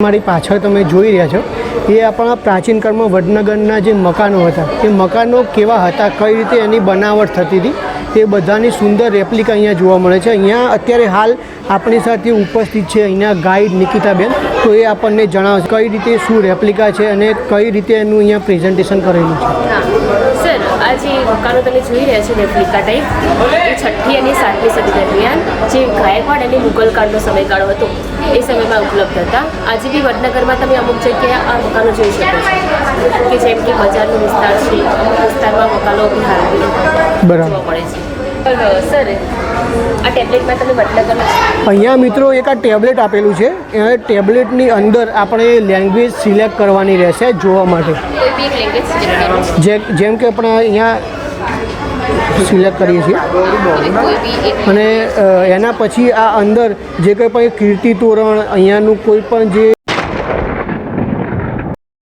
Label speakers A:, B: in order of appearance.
A: મારી પાછળ તમે જોઈ રહ્યા છો એ આપણા પ્રાચીન કાળમાં વડનગરના જે મકાનો હતા એ મકાનો કેવા હતા, કઈ રીતે એની બનાવટ થતી હતી તે બધાની સુંદર રેપ્લિકા અહીંયા જોવા મળે છે। અહીંયા અત્યારે હાલ આપણી સાથે ઉપસ્થિત છે અહીંયા ગાઈડ નિકિતાબેન, તો એ આપણને જણાવશે કઈ રીતે શું રેપ્લિકા છે અને કઈ રીતે એનું અહીંયા પ્રેઝન્ટેશન કરેલું છે।
B: સર, આ જે મકાનો તમે જોઈ રહ્યા છો રેપ્લિકા ટાઈપ, એ 6મી અને 7મી સદી દરમિયાન જે ગાયકવાડ અને મુગલ કાળનો સમયગાળો હતો એ સમયમાં ઉપલબ્ધ હતા। આજે બી વડનગરમાં તમે અમુક જગ્યાએ આ મકાનો જોઈ શકો છો કે જેમ કે બજારનો વિસ્તાર છે, વિસ્તારમાં મકાનો બી હાલ જોવા મળે છે। સર, આ ટેબ્લેટમાં તમે વડનગરમાં
A: અહીંયા મિત્રો એક આ ટેબ્લેટ આપેલું છે, એ ટેબ્લેટની અંદર આપણે લેંગ્વેજ સિલેક્ટ કરવાની રહેશે જોવા માટે।
B: કોઈ બી એક લેંગ્વેજ સિલેક્ટ કરવાની,
A: જેમ કે આપણે અહીંયા સિલેક્ટ કરીએ છીએ
B: કોઈ બી એક
A: અને એના પછી આ અંદર જે કંઈ પણ કીર્તિ તોરણ અહીંયાનું કોઈ પણ જે